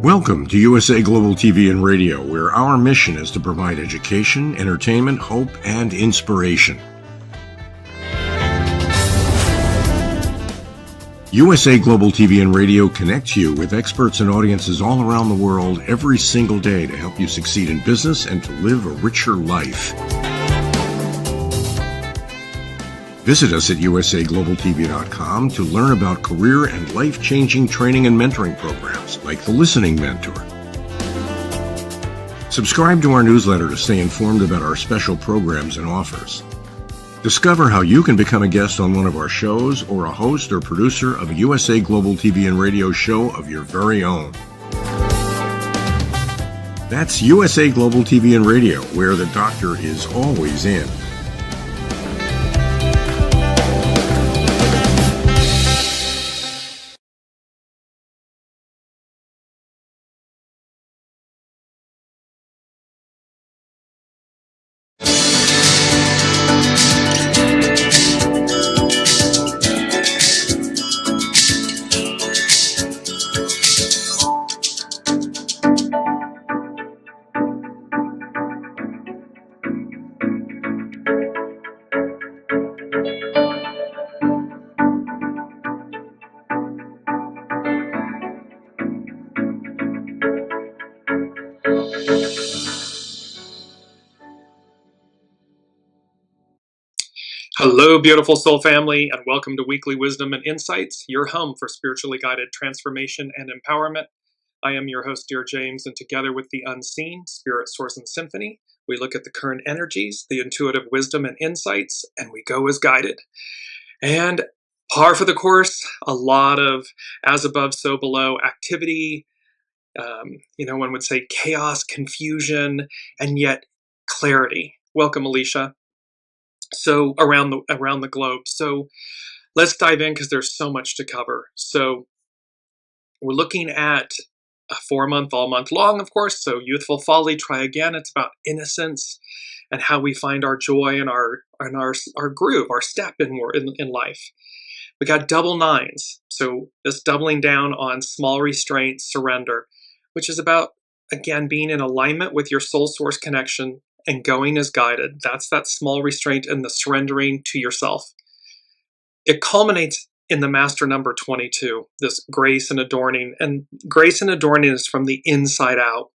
Welcome to USA Global TV and Radio, where our mission is to provide education, entertainment, hope, and inspiration. USA Global TV and Radio connects you with experts and audiences all around the world every single day to help you succeed in business and to live a richer life. Visit us at usaglobaltv.com to learn about career and life-changing training and mentoring programs like the Listening Mentor. Subscribe to our newsletter to stay informed about our special programs and offers. Discover how you can become a guest on one of our shows or a host or producer of a USA Global TV and Radio show of your very own. That's USA Global TV and Radio, where the doctor is always in. Hello, beautiful soul family, and welcome to Weekly Wisdom and Insights, your home for spiritually guided transformation and empowerment. I am your host, Dear James, and together with the unseen, Spirit, Source, and Symphony, we look at the current energies, the intuitive wisdom and insights, and we go as guided. And par for the course, a lot of as above, so below activity, one would say chaos, confusion, and yet clarity. Welcome, Alicia. So around the globe. So let's dive in because there's so much to cover. So we're looking at a 4-month, all month long, of course. So youthful folly, try again. It's about innocence and how we find our joy and our groove, our step in life. We got double nines. So this doubling down on small restraint, surrender, which is about, again, being in alignment with your soul source connection and going as guided. That's that small restraint and the surrendering to yourself. It culminates in the master number 22, this grace and adorning. And grace and adorning is from the inside out.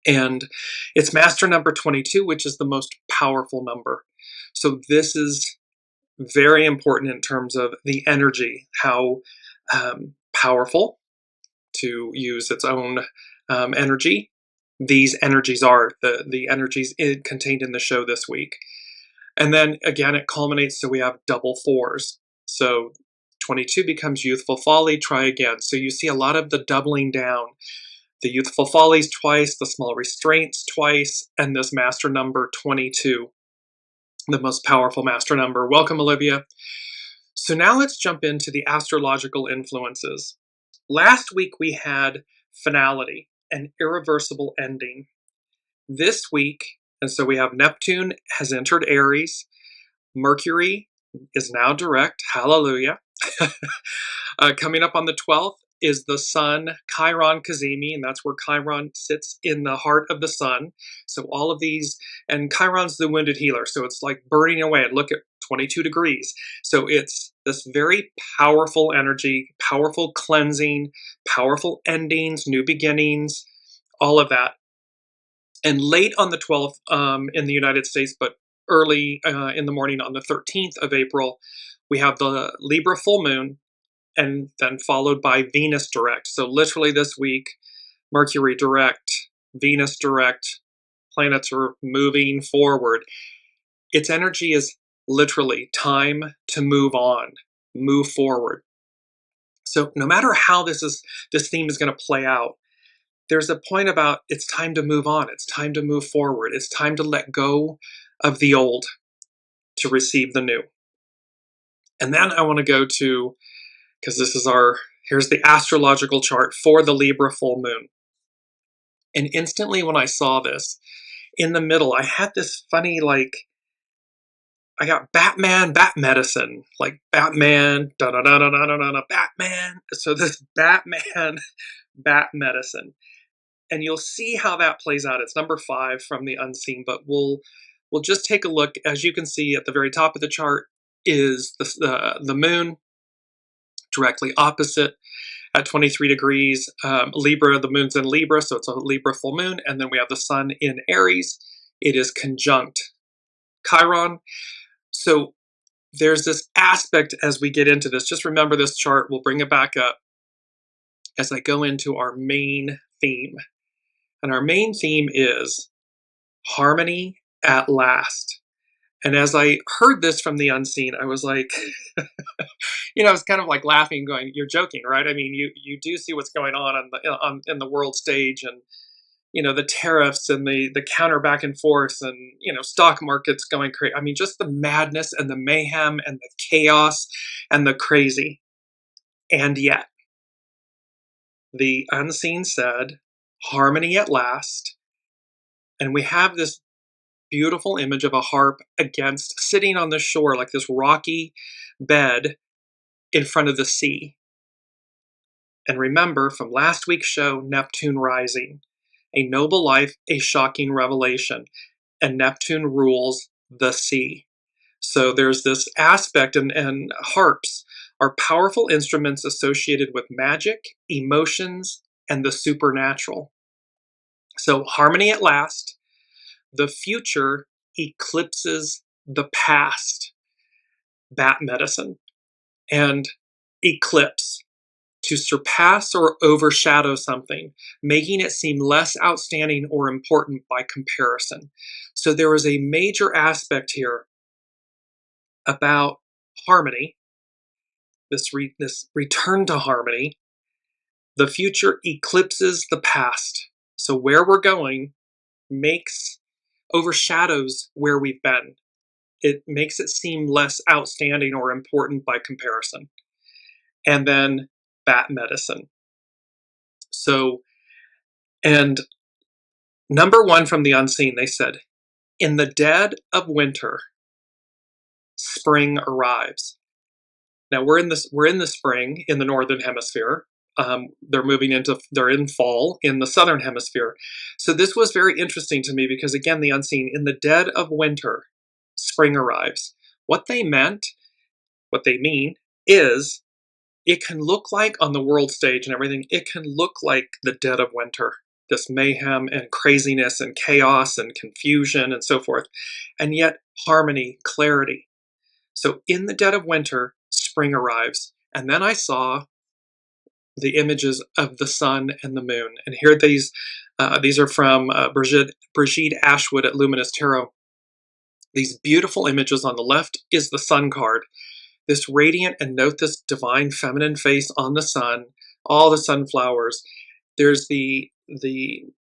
And it's master number 22, which is the most powerful number. So this is very important in terms of the energy, how powerful, to use its own energy, these energies are, the energies contained in the show this week. And then again, it culminates, so we have double fours. So 22 becomes youthful folly, try again. So you see a lot of the doubling down, the youthful follies twice, the small restraints twice, and this master number 22, the most powerful master number. Welcome, Olivia. So now let's jump into the astrological influences. Last week we had finality, an irreversible ending. This week, and so we have Neptune has entered Aries. Mercury is now direct. Hallelujah. Coming up on the 12th is the Sun-CHIRON CAZIMI, and that's where Chiron sits in the heart of the sun. So all of these, and Chiron's the wounded healer, so it's like burning away. And look at 22 degrees. So it's this very powerful energy, powerful cleansing, powerful endings, new beginnings, all of that. And late on the 12th in the United States, but early in the morning on the 13th of April, we have the Libra full moon, and then followed by Venus direct. So literally this week, Mercury direct, Venus direct, planets are moving forward. Its energy is literally time to move on, move forward. So no matter how this theme is going to play out, there's a point about it's time to move on. It's time to move forward. It's time to let go of the old to receive the new. And then I want to go to, because here's the astrological chart for the Libra full moon. And instantly when I saw this, in the middle, I had this funny, I got Batman, Bat Medicine, like Batman, da-da-da-da-da-da-da, Batman. So this Batman bat medicine. And you'll see how that plays out. It's number 5 from the unseen, but we'll just take a look. As you can see at the very top of the chart is the moon directly opposite at 23 degrees Libra. The moon's in Libra, so it's a Libra full moon. And then we have the sun in Aries. It is conjunct Chiron. So there's this aspect as we get into this. Just remember this chart. We'll bring it back up as I go into our main theme. And our main theme is harmony at last. And as I heard this from the unseen, I was like, I was kind of like laughing, going, "You're joking, right? I mean, you do see what's going on in the world stage, and the tariffs and the counter back and forth, and stock markets going crazy. I mean, just the madness and the mayhem and the chaos and the crazy. And yet, the unseen said, harmony at last, and we have this beautiful image of a harp sitting on the shore, like this rocky bed in front of the sea. And remember from last week's show, Neptune rising, a noble life, a shocking revelation, and Neptune rules the sea. So there's this aspect, and harps are powerful instruments associated with magic, emotions, and the supernatural. So harmony at last. The future eclipses the past. Bat medicine. And eclipse, to surpass or overshadow something, making it seem less outstanding or important by comparison. So there is a major aspect here about harmony, this return to harmony. The future eclipses the past. So where we're going overshadows where we've been. It makes it seem less outstanding or important by comparison. And then bat medicine. So, and number 1 from the unseen, they said, in the dead of winter, spring arrives. Now we're in the spring in the northern hemisphere. They're in fall in the southern hemisphere. So this was very interesting to me because, again, the unseen, in the dead of winter, spring arrives. What they mean is, it can look like on the world stage and everything, it can look like the dead of winter, this mayhem and craziness and chaos and confusion and so forth, and yet harmony, clarity. So in the dead of winter, spring arrives. And then I saw the images of the sun and the moon. And here these are from Brigitte Ashwood at Luminous Tarot. These beautiful images. On the left is the sun card. This radiant, and note this divine feminine face on the sun, all the sunflowers. There's the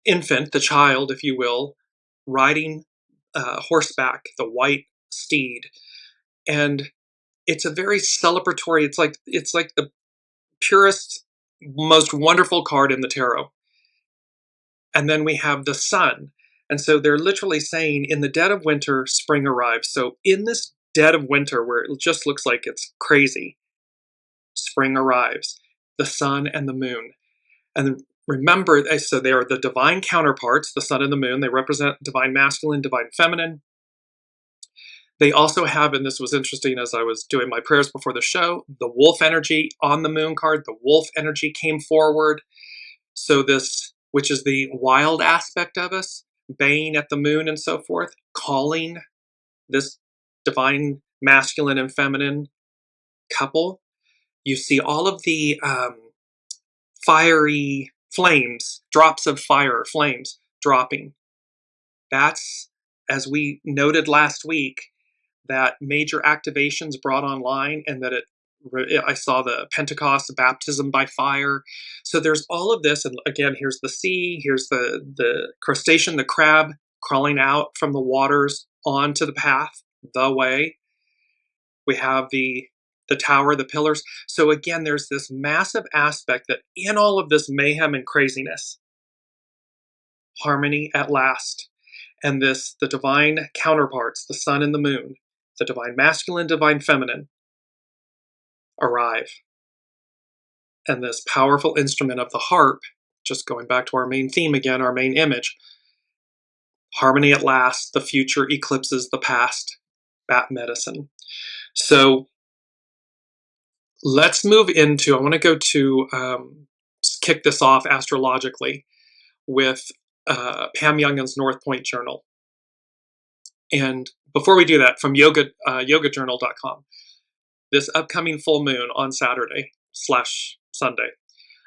infant, the child, if you will, riding horseback, the white steed. And it's a very celebratory, it's like the purest, most wonderful card in the tarot. And then we have the sun. And so they're literally saying, in the dead of winter, spring arrives. So in this dead of winter, where it just looks like it's crazy, spring arrives. The sun and the moon. And remember, so they are the divine counterparts, the sun and the moon. They represent divine masculine, divine feminine. They also have, and this was interesting as I was doing my prayers before the show, the wolf energy on the moon card. The wolf energy came forward. So this, which is the wild aspect of us, baying at the moon and so forth, calling this divine masculine and feminine couple. You see all of the fiery flames, drops of fire, flames dropping. That's, as we noted last week, that major activations brought online, and that I saw the Pentecost, the baptism by fire. So there's all of this, and again, here's the sea, here's the crustacean, the crab crawling out from the waters onto the path, the way. We have the tower, the pillars. So again, there's this massive aspect that in all of this mayhem and craziness, harmony at last. And the divine counterparts, the sun and the moon, the divine masculine, divine feminine, arrive. And this powerful instrument of the harp just going back to our main theme again, our main image. Harmony at last, the future eclipses the past, bat medicine. So let's move into, I want to go to kick this off astrologically with Pam Youngin's North Point Journal. And before we do that, from yogajournal.com, this upcoming full moon on Saturday/Sunday,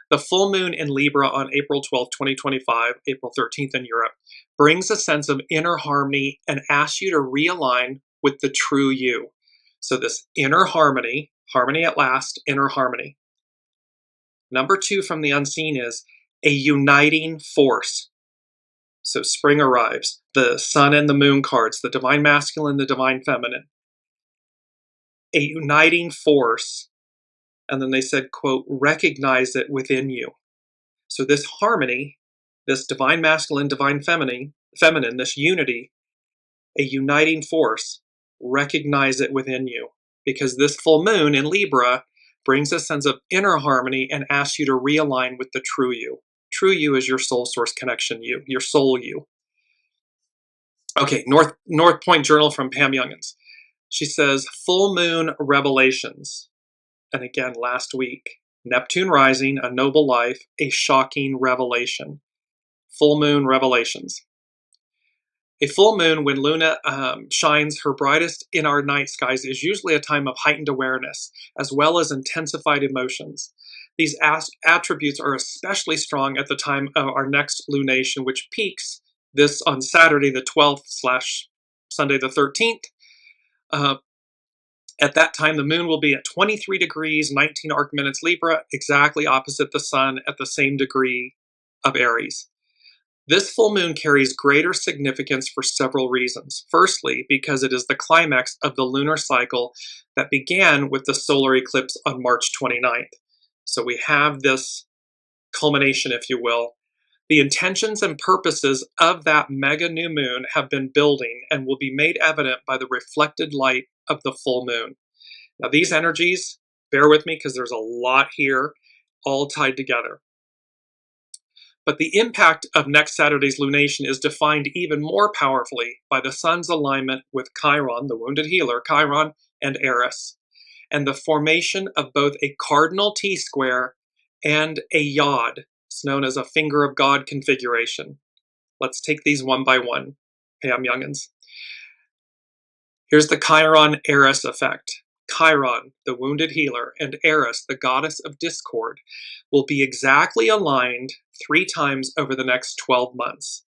the full moon in Libra on April 12th, 2025, April 13th in Europe, brings a sense of inner harmony and asks you to realign with the true you. So this inner harmony, harmony at last, inner harmony. Number 2 from the unseen is a uniting force. So spring arrives, the sun and the moon cards, the divine masculine, the divine feminine. A uniting force. And then they said, quote, recognize it within you. So this harmony, this divine masculine, divine feminine, this unity, a uniting force, recognize it within you. Because this full moon in Libra brings a sense of inner harmony and asks you to realign with the true you. True you is your soul source connection you, your soul you. Okay, North Point Journal from Pam Youngins. She says, full moon revelations. And again, last week, Neptune rising, a noble life, a shocking revelation. Full moon revelations. A full moon, when Luna shines her brightest in our night skies, is usually a time of heightened awareness, as well as intensified emotions. These attributes are especially strong at the time of our next lunation, which peaks this on Saturday the 12th/Sunday the 13th. At that time, the moon will be at 23 degrees, 19 arc minutes Libra, exactly opposite the sun at the same degree of Aries. This full moon carries greater significance for several reasons. Firstly, because it is the climax of the lunar cycle that began with the solar eclipse on March 29th. So we have this culmination, if you will. The intentions and purposes of that mega new moon have been building and will be made evident by the reflected light of the full moon. Now these energies, bear with me because there's a lot here, all tied together. But the impact of next Saturday's lunation is defined even more powerfully by the sun's alignment with Chiron, the wounded healer, Chiron and Eris, and the formation of both a cardinal T-square and a yod. It's known as a finger of God configuration. Let's take these one by one, Pam Youngins. Here's the Chiron-Eris effect. Chiron, the wounded healer, and Eris, the goddess of discord, will be exactly aligned 3 times over the next 12 months.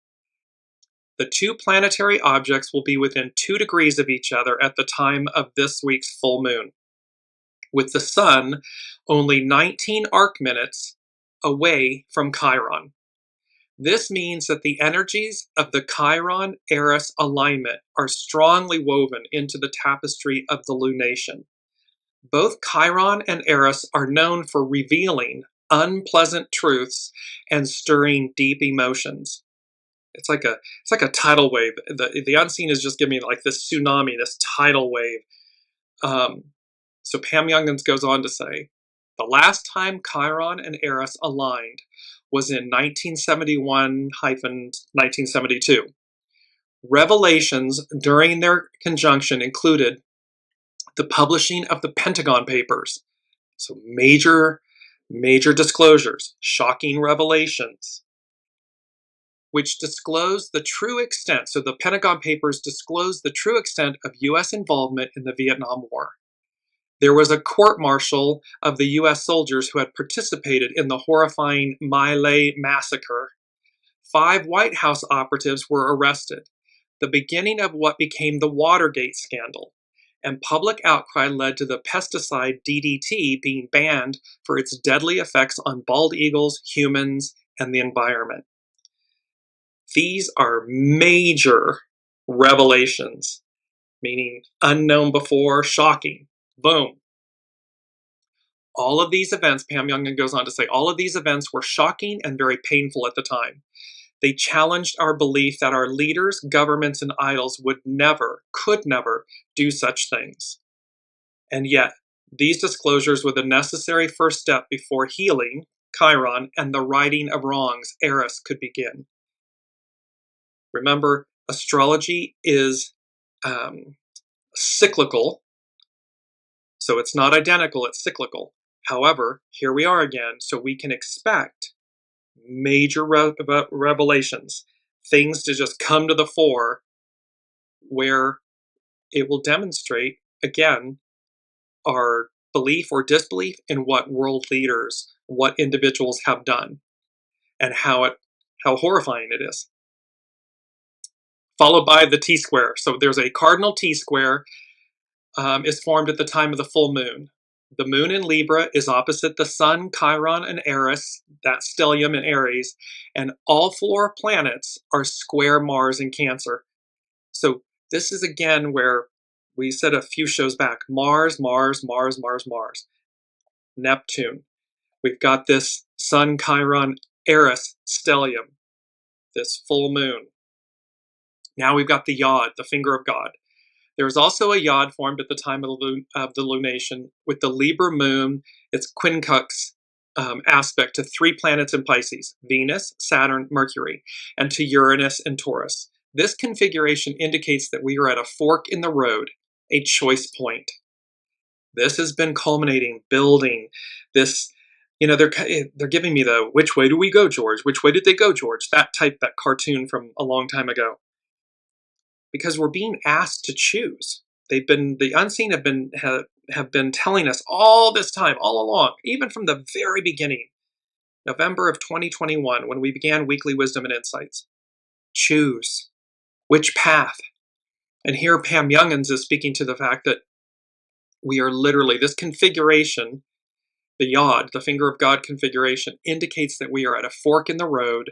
The 2 planetary objects will be within 2 degrees of each other at the time of this week's full moon, with the sun only 19 arc minutes away from Chiron. This means that the energies of the Chiron-Eris alignment are strongly woven into the tapestry of the lunation. Both Chiron and Eris are known for revealing unpleasant truths and stirring deep emotions. It's like a tidal wave. The unseen is just giving me like this tsunami, this tidal wave. So Pam Youngins goes on to say, the last time Chiron and Eris aligned was in 1971-1972. Revelations during their conjunction included the publishing of the Pentagon Papers. So major disclosures, shocking revelations, which disclosed the true extent. So the Pentagon Papers disclosed the true extent of U.S. involvement in the Vietnam War. There was a court-martial of the U.S. soldiers who had participated in the horrifying My Lai massacre. 5 White House operatives were arrested, the beginning of what became the Watergate scandal, and public outcry led to the pesticide DDT being banned for its deadly effects on bald eagles, humans, and the environment. These are major revelations, meaning unknown before, shocking. Boom. All of these events, Pam Youngin goes on to say, all of these events were shocking and very painful at the time. They challenged our belief that our leaders, governments, and idols could never do such things. And yet, these disclosures were the necessary first step before healing, Sun-CHIRON, and the righting of wrongs, Eris, could begin. Remember, astrology is cyclical, so it's not identical, it's cyclical. However, here we are again, so we can expect major revelations, things to just come to the fore where it will demonstrate, again, our belief or disbelief in what world leaders, what individuals have done, and how horrifying it is. Followed by the T-square. So there's a cardinal T-square is formed at the time of the full moon. The moon in Libra is opposite the Sun, Chiron, and Eris, that stellium in Aries, and all 4 planets are square Mars in Cancer. So this is again where we said a few shows back, Mars, Mars, Mars, Mars, Mars. Neptune. We've got this Sun, Chiron, Eris stellium, this full moon. Now we've got the Yod, the finger of God. There's also a Yod formed at the time of the lunation with the Libra moon, its quincux aspect to 3 planets in Pisces, Venus, Saturn, Mercury, and to Uranus and Taurus. This configuration indicates that we are at a fork in the road, a choice point. This has been culminating, building this, they're giving me the, which way do we go, George? Which way did they go, George? That cartoon from a long time ago. Because we're being asked to choose. The unseen have been telling us all this time, all along, even from the very beginning, November of 2021, when we began Weekly Wisdom and Insights. Choose. Which path? And here Pam Youngins is speaking to the fact that we are literally, this configuration, the Yod, the finger of God configuration, indicates that we are at a fork in the road,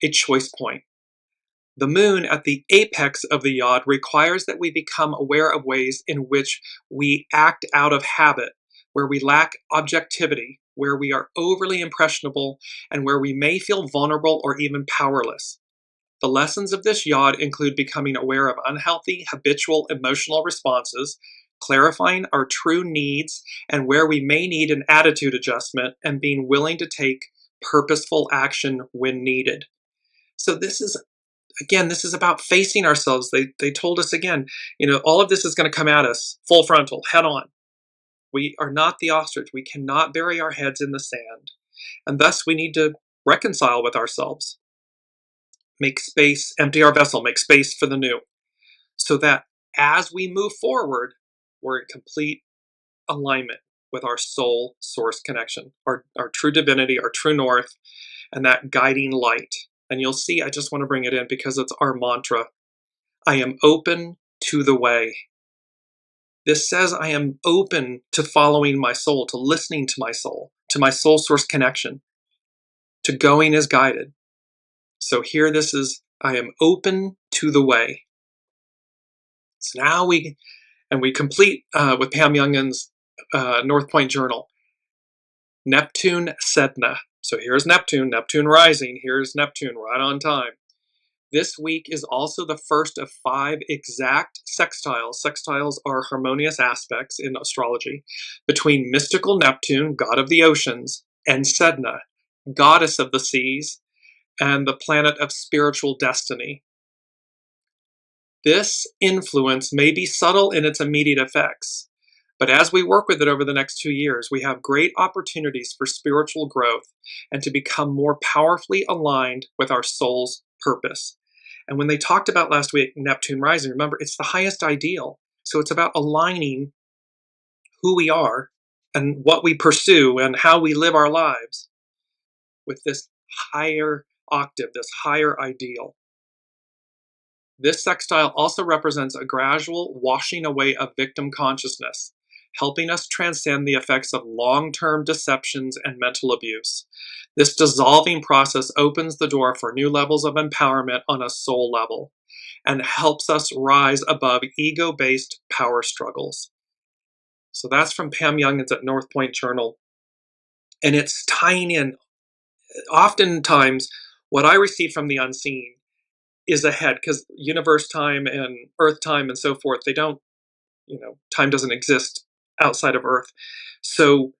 a choice point. The moon at the apex of the Yod requires that we become aware of ways in which we act out of habit, where we lack objectivity, where we are overly impressionable, and where we may feel vulnerable or even powerless. The lessons of this Yod include becoming aware of unhealthy, habitual emotional responses, clarifying our true needs and where we may need an attitude adjustment, and being willing to take purposeful action when needed. So this is about facing ourselves. They told us again, all of this is going to come at us full frontal, head on. We are not the ostrich. We cannot bury our heads in the sand. And thus we need to reconcile with ourselves. Make space, empty our vessel, make space for the new. So that as we move forward, we're in complete alignment with our soul source connection, our true divinity, our true north, and that guiding light. And you'll see, I just want to bring it in because it's our mantra. I am open to the way. This says I am open to following my soul, to listening to my soul source connection, to going as guided. So here this is, I am open to the way. So now we complete with Pam Youngins' North Point Journal. Neptune Sedna. So here's Neptune rising. Here's Neptune right on time. This week is also the first of 5 exact sextiles. Sextiles are harmonious aspects in astrology between mystical Neptune, god of the oceans, and Sedna, goddess of the seas, and the planet of spiritual destiny. This influence may be subtle in its immediate effects, but as we work with it over the next 2 years, we have great opportunities for spiritual growth and to become more powerfully aligned with our soul's purpose. And when they talked about last week, Neptune rising, remember, it's the highest ideal. So it's about aligning who we are and what we pursue and how we live our lives with this higher octave, this higher ideal. This sextile also represents a gradual washing away of victim consciousness, helping us transcend the effects of long-term deceptions and mental abuse. This dissolving process opens the door for new levels of empowerment on a soul level and helps us rise above ego-based power struggles. So that's from Pam Youngins at North Point Journal. And it's tying in, oftentimes, what I receive from the unseen is ahead, because universe time and earth time and so forth, they don't, time doesn't exist outside of earth. So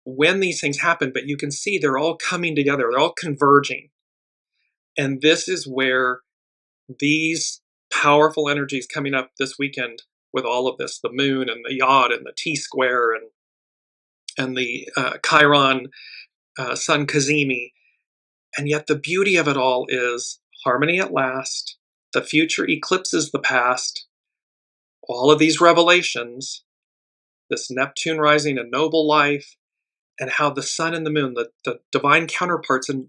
when these things happen, but you can see they're all coming together, they're all converging. And this is where these powerful energies coming up this weekend with all of this, the moon and the yod and the T-square and the Chiron Sun CAZIMI. And yet the beauty of it all is harmony at last, the future eclipses the past, all of these revelations, this Neptune rising, a noble life, and how the sun and the moon, the divine counterparts, and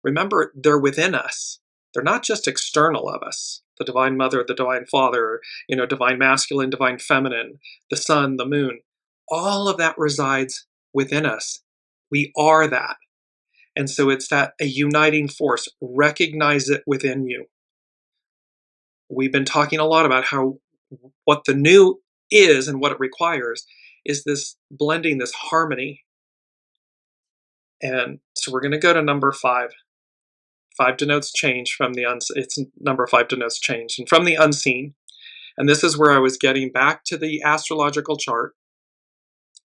remember, they're within us. They're not just external of us. The divine mother, the divine father, divine masculine, divine feminine, the sun, the moon, all of that resides within us. We are that. And so it's a uniting force. Recognize it within you. We've been talking a lot about what the new is and what it requires is this blending, this harmony. And so we're going to go to number 5. 5 denotes change from the number 5 denotes change and from the unseen. And this is where I was getting back to the astrological chart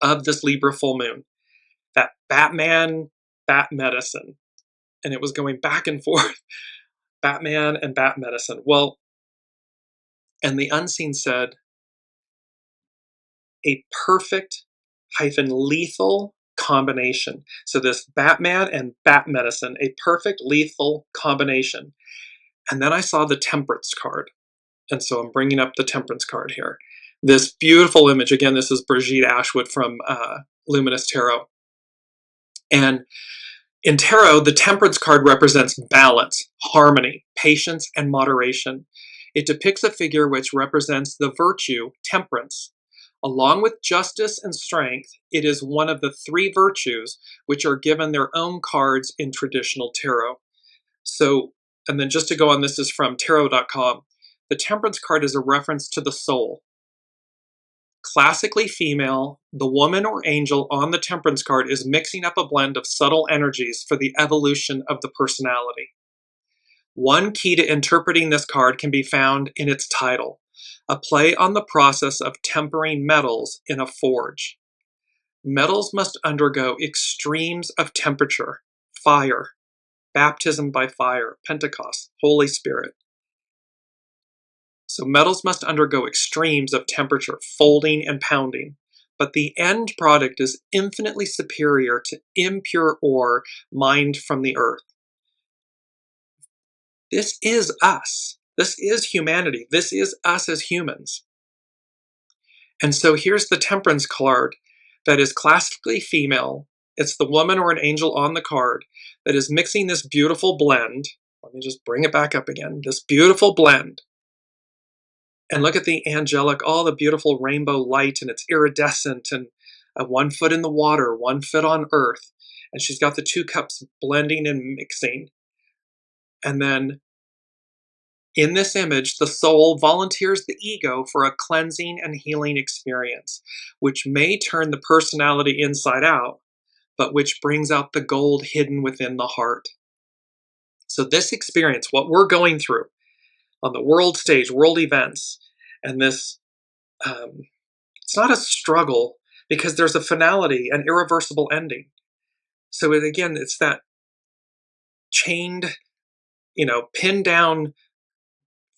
of this Libra full moon, that Batman, Bat medicine. And it was going back and forth, Batman and Bat medicine. Well, and the unseen said, a perfect lethal combination. So this Batman and Bat medicine, a perfect lethal combination. And then I saw the Temperance card. And so I'm bringing up the Temperance card here. This beautiful image, again, this is Brigitte Ashwood from Luminous Tarot. And in Tarot, the Temperance card represents balance, harmony, patience, and moderation. It depicts a figure which represents the virtue, temperance. Along with justice and strength, it is one of the 3 virtues which are given their own cards in traditional tarot. So, and then just to go on, this is from tarot.com. The Temperance card is a reference to the soul. Classically female, the woman or angel on the Temperance card is mixing up a blend of subtle energies for the evolution of the personality. One key to interpreting this card can be found in its title, a play on the process of tempering metals in a forge. Metals must undergo extremes of temperature, fire, baptism by fire, Pentecost, Holy Spirit. So metals must undergo extremes of temperature, folding and pounding, but the end product is infinitely superior to impure ore mined from the earth. This is us. This is humanity. This is us as humans. And so here's the Temperance card that is classically female. It's the woman or an angel on the card that is mixing this beautiful blend. Let me just bring it back up again. This beautiful blend. And look at the angelic, all the beautiful rainbow light, and it's iridescent, and 1 foot in the water, 1 foot on earth. And she's got the 2 cups blending and mixing. And then in this image, the soul volunteers the ego for a cleansing and healing experience, which may turn the personality inside out, but which brings out the gold hidden within the heart. So this experience, what we're going through on the world stage, world events, and this, it's not a struggle because there's a finality, an irreversible ending. So again, it's that chained, pinned down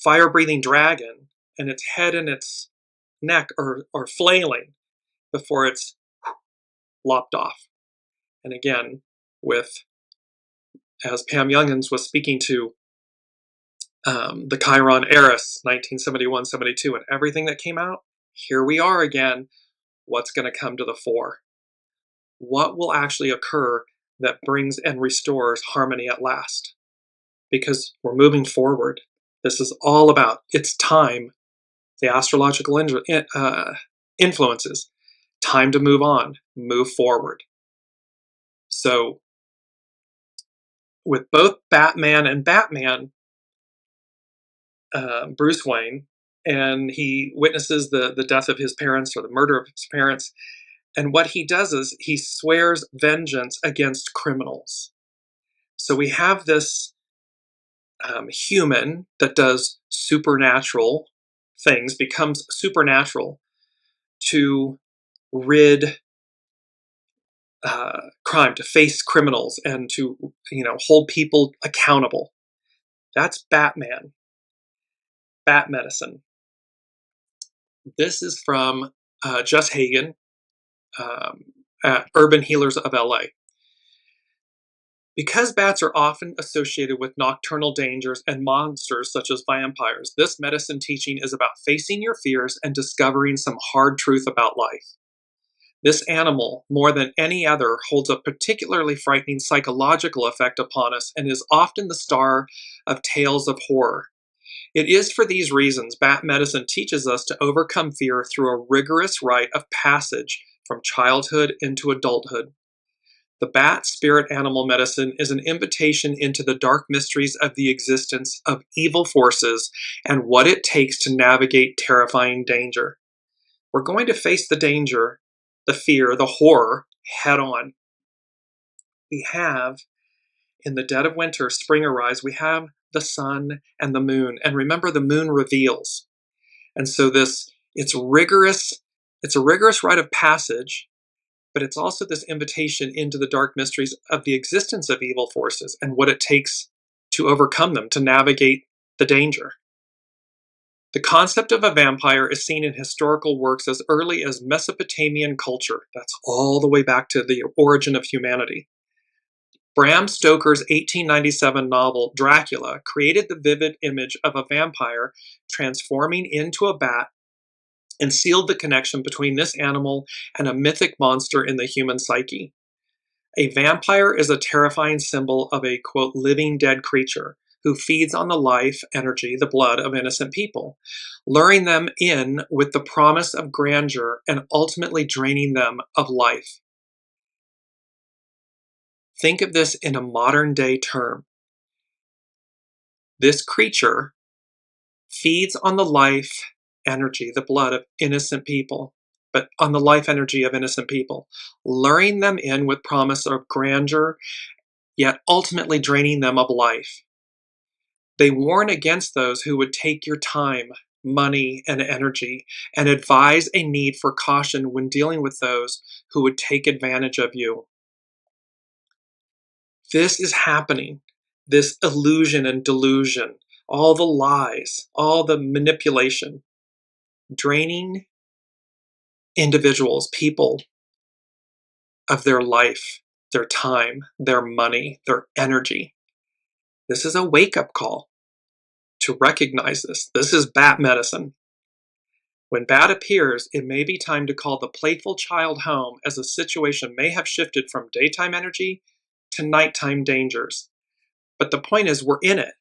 fire-breathing dragon, and its head and its neck are flailing before it's lopped off. And again, as Pam Youngins was speaking to the Chiron Eris, 1971-72, and everything that came out, here we are again. What's going to come to the fore? What will actually occur that brings and restores harmony at last? Because we're moving forward. This is all about, it's time, the astrological influences, time to move on, move forward. So with both Batman and Batman, Bruce Wayne, and he witnesses the death of his parents or the murder of his parents. And what he does is he swears vengeance against criminals. So we have this human that does supernatural things, becomes supernatural to rid crime, to face criminals, and to, hold people accountable. That's Batman, Bat Medicine. This is from Jess Hagen at Urban Healers of LA. Because bats are often associated with nocturnal dangers and monsters such as vampires, this medicine teaching is about facing your fears and discovering some hard truth about life. This animal, more than any other, holds a particularly frightening psychological effect upon us and is often the star of tales of horror. It is for these reasons bat medicine teaches us to overcome fear through a rigorous rite of passage from childhood into adulthood. The bat spirit animal medicine is an invitation into the dark mysteries of the existence of evil forces and what it takes to navigate terrifying danger. We're going to face the danger, the fear, the horror head on. We have, in the dead of winter, spring arrives, we have the sun and the moon. And remember, the moon reveals. And so it's a rigorous rite of passage, but it's also this invitation into the dark mysteries of the existence of evil forces and what it takes to overcome them, to navigate the danger. The concept of a vampire is seen in historical works as early as Mesopotamian culture. That's all the way back to the origin of humanity. Bram Stoker's 1897 novel, Dracula, created the vivid image of a vampire transforming into a bat and sealed the connection between this animal and a mythic monster in the human psyche. A vampire is a terrifying symbol of a, quote, living dead creature who feeds on the life, energy, the blood of innocent people, luring them in with the promise of grandeur and ultimately draining them of life. Think of this in a modern day term. This creature feeds on the life energy, the blood of innocent people, but on the life energy of innocent people, luring them in with promise of grandeur, yet ultimately draining them of life. They warn against those who would take your time, money, and energy, and advise a need for caution when dealing with those who would take advantage of you. This is happening, this illusion and delusion, all the lies, all the manipulation, draining individuals, people, of their life, their time, their money, their energy. This is a wake-up call to recognize this. This is bat medicine. When bat appears, it may be time to call the playful child home, as a situation may have shifted from daytime energy to nighttime dangers. But the point is, we're in it.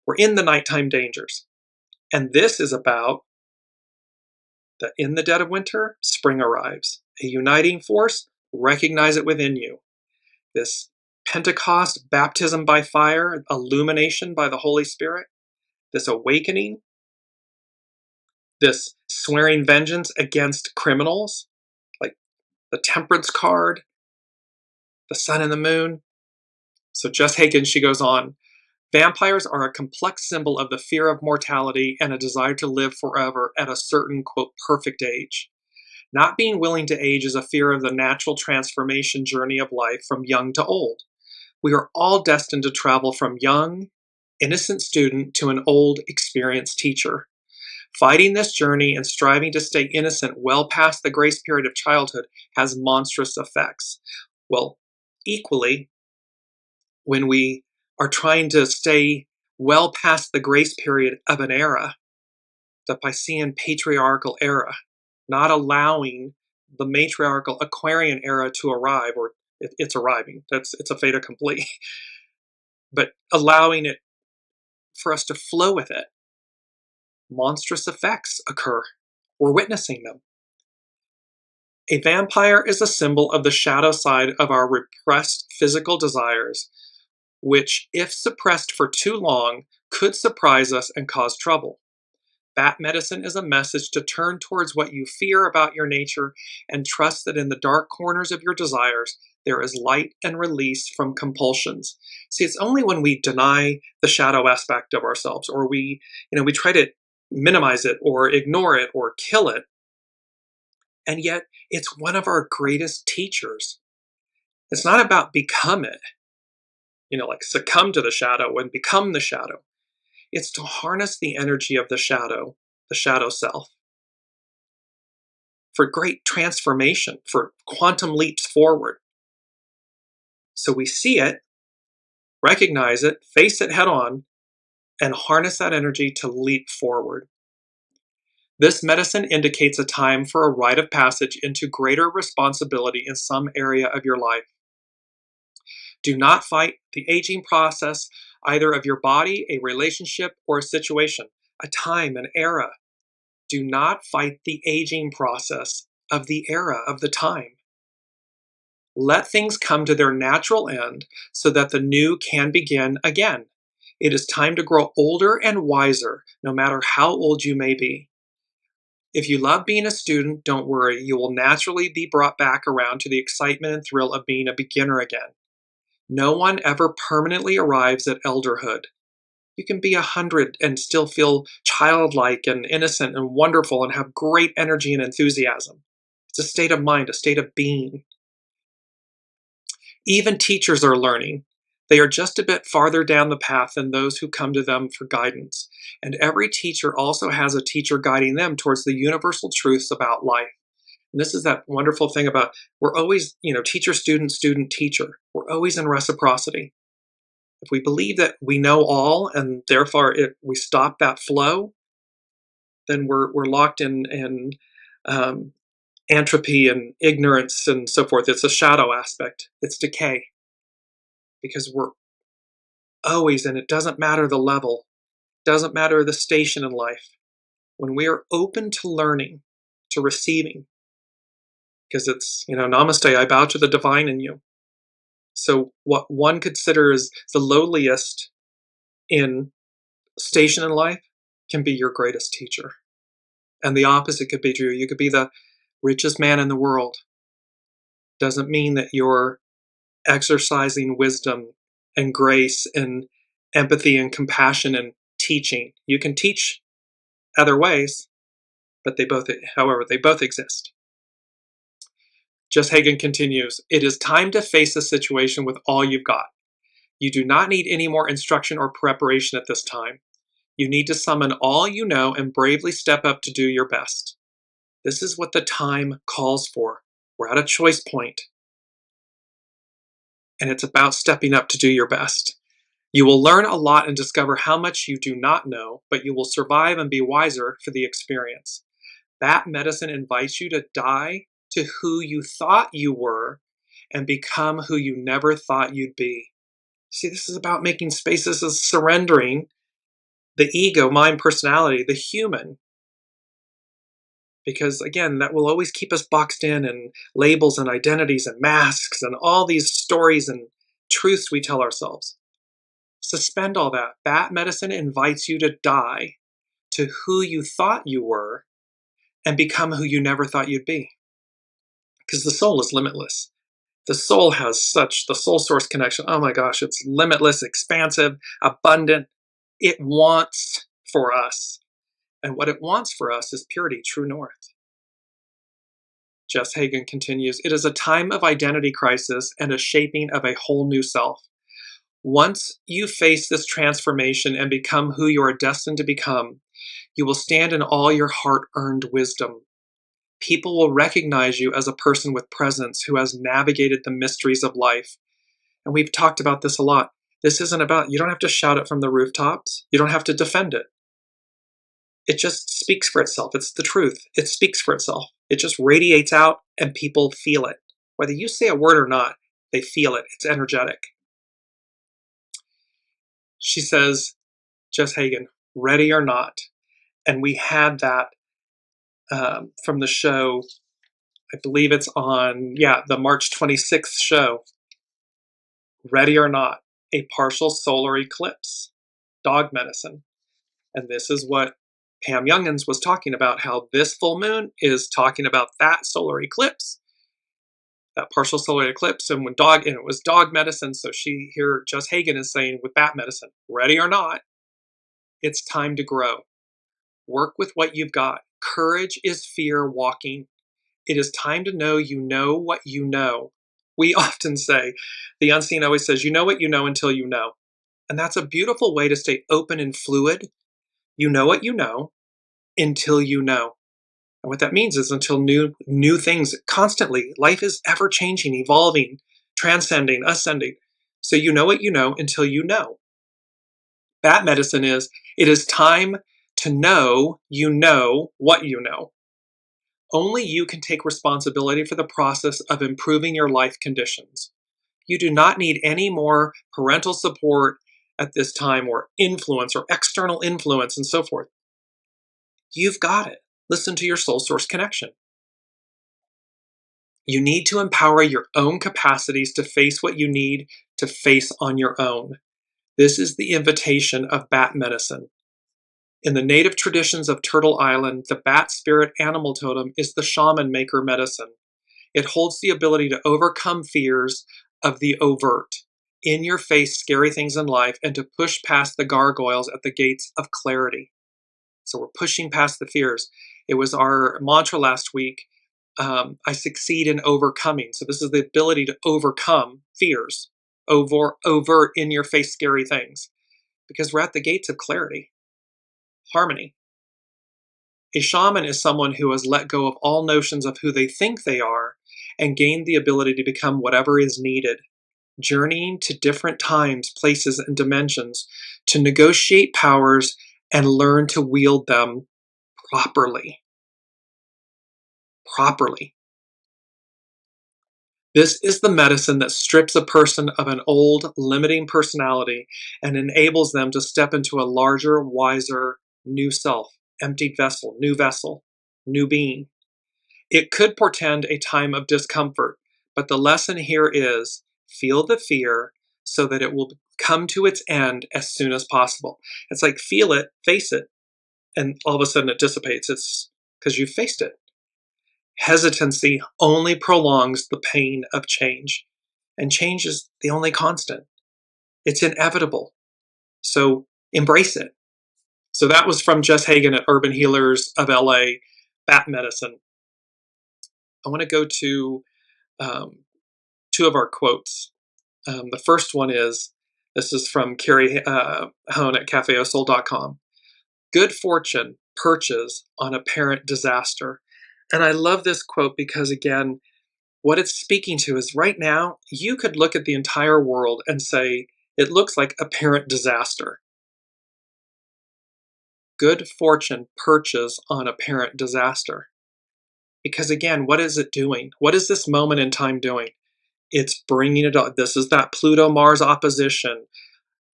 We're in the nighttime dangers. And this is about that in the dead of winter, spring arrives. A uniting force, recognize it within you. This Pentecost, baptism by fire, illumination by the Holy Spirit, this awakening, this swearing vengeance against criminals, like the temperance card, the sun and the moon. So Jess Hagen, she goes on, vampires are a complex symbol of the fear of mortality and a desire to live forever at a certain, quote, perfect age. Not being willing to age is a fear of the natural transformation journey of life from young to old. We are all destined to travel from young, innocent student to an old, experienced teacher. Fighting this journey and striving to stay innocent well past the grace period of childhood has monstrous effects. Well, equally, when we are trying to stay well past the grace period of an era, the Piscean patriarchal era, not allowing the matriarchal Aquarian era to arrive, or it's arriving. It's a fait accompli. But allowing it for us to flow with it, monstrous effects occur. We're witnessing them. A vampire is a symbol of the shadow side of our repressed physical desires, which, if suppressed for too long, could surprise us and cause trouble. Bat medicine is a message to turn towards what you fear about your nature and trust that in the dark corners of your desires, there is light and release from compulsions. See, it's only when we deny the shadow aspect of ourselves, or we try to minimize it or ignore it or kill it. And yet it's one of our greatest teachers. It's not about become it, like succumb to the shadow and become the shadow. It's to harness the energy of the shadow self, for great transformation, for quantum leaps forward. So we see it, recognize it, face it head on, and harness that energy to leap forward. This medicine indicates a time for a rite of passage into greater responsibility in some area of your life. Do not fight the aging process, either of your body, a relationship, or a situation, a time, an era. Do not fight the aging process of the era, of the time. Let things come to their natural end so that the new can begin again. It is time to grow older and wiser, no matter how old you may be. If you love being a student, don't worry, you will naturally be brought back around to the excitement and thrill of being a beginner again. No one ever permanently arrives at elderhood. You can be 100 and still feel childlike and innocent and wonderful and have great energy and enthusiasm. It's a state of mind, a state of being. Even teachers are learning. They are just a bit farther down the path than those who come to them for guidance. And every teacher also has a teacher guiding them towards the universal truths about life. And this is that wonderful thing about, we're always, teacher, student, student, teacher. We're always in reciprocity. If we believe that we know all and therefore we stop that flow, then we're locked in entropy and ignorance and so forth. It's a shadow aspect. It's decay. Because we're always, and it doesn't matter the level, doesn't matter the station in life, when we are open to learning, to receiving, because it's, namaste, I bow to the divine in you. So what one considers the lowliest in station in life can be your greatest teacher. And the opposite could be true. You could be the richest man in the world. Doesn't mean that you're exercising wisdom and grace and empathy and compassion and teaching. You can teach other ways, but they both exist. Jess Hagen continues, it is time to face the situation with all you've got. You do not need any more instruction or preparation at this time. You need to summon all you know and bravely step up to do your best. This is what the time calls for. We're at a choice point. And it's about stepping up to do your best. You will learn a lot and discover how much you do not know, but you will survive and be wiser for the experience. That medicine invites you to die to who you thought you were and become who you never thought you'd be. See, this is about making space. This is surrendering the ego, mind, personality, the human. Because again, that will always keep us boxed in and labels and identities and masks and all these stories and truths we tell ourselves. Suspend all that. That medicine invites you to die to who you thought you were and become who you never thought you'd be. Because the soul is limitless. The soul has the soul source connection. Oh my gosh, it's limitless, expansive, abundant. It wants for us. And what it wants for us is purity, true north. Jess Hagen continues, it is a time of identity crisis and a shaping of a whole new self. Once you face this transformation and become who you are destined to become, you will stand in all your heart-earned wisdom. People will recognize you as a person with presence who has navigated the mysteries of life. And we've talked about this a lot. This isn't about, you don't have to shout it from the rooftops. You don't have to defend it. It just speaks for itself. It's the truth. It speaks for itself. It just radiates out and people feel it. Whether you say a word or not, they feel it. It's energetic. She says, Jess Hagen, ready or not. And we had that from the show, I believe it's on, the March 26th show. Ready or not, a partial solar eclipse, dog medicine. And this is what Pam Youngins was talking about, how this full moon is talking about that solar eclipse, that partial solar eclipse. And it was dog medicine. So Jess Hagen is saying with bat medicine, ready or not, it's time to grow. Work with what you've got. Courage is fear walking. It is time to know what you know. We often say, the unseen always says, you know what you know until you know. And that's a beautiful way to stay open and fluid. You know what you know until you know. And what that means is until new things constantly. Life is ever changing, evolving, transcending, ascending. So you know what you know until you know. Bat medicine is, it is time to know what you know. Only you can take responsibility for the process of improving your life conditions. You do not need any more parental support at this time, or influence, or external influence, and so forth. You've got it. Listen to your soul source connection. You need to empower your own capacities to face what you need to face on your own. This is the invitation of bat medicine. In the native traditions of Turtle Island, the bat spirit animal totem is the shaman maker medicine. It holds the ability to overcome fears of the overt, in your face scary things in life, and to push past the gargoyles at the gates of clarity. So we're pushing past the fears. It was our mantra last week, I succeed in overcoming. So this is the ability to overcome fears, overt, in your face scary things, because we're at the gates of clarity, harmony. A shaman is someone who has let go of all notions of who they think they are and gained the ability to become whatever is needed, journeying to different times, places, and dimensions to negotiate powers and learn to wield them properly. This is the medicine that strips a person of an old, limiting personality and enables them to step into a larger, wiser, new self, emptied vessel, new being. It could portend a time of discomfort, but the lesson here is feel the fear so that it will come to its end as soon as possible. It's like feel it, face it, and all of a sudden it dissipates. It's because you faced it. Hesitancy only prolongs the pain of change, and change is the only constant. It's inevitable. So embrace it. So that was from Jess Hagen at Urban Healers of LA, Bat Medicine. I want to go to two of our quotes. The first one is, this is from Carrie Hone at cafeosoul.com. Good fortune perches on apparent disaster. And I love this quote because, again, what it's speaking to is right now, you could look at the entire world and say, it looks like apparent disaster. Good fortune perches on apparent disaster. Because again, what is it doing? What is this moment in time doing? It's bringing it up. This is that Pluto-Mars opposition,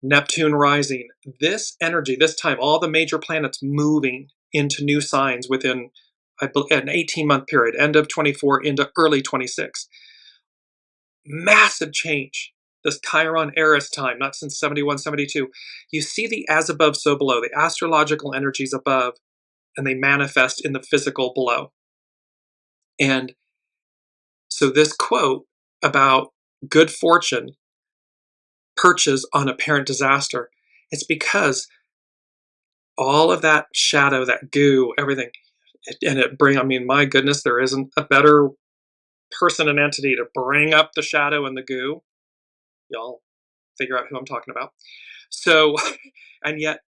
Neptune rising. This energy, this time, all the major planets moving into new signs within an 18-month period, end of 24 into early 26. Massive change. This Chiron Eris time, not since 71, 72. You see the as above, so below, the astrological energies above, and they manifest in the physical below. And so this quote about good fortune perches on apparent disaster, it's because all of that shadow, that goo, everything, my goodness, there isn't a better person and entity to bring up the shadow and the goo. Y'all figure out who I'm talking about. So, and yet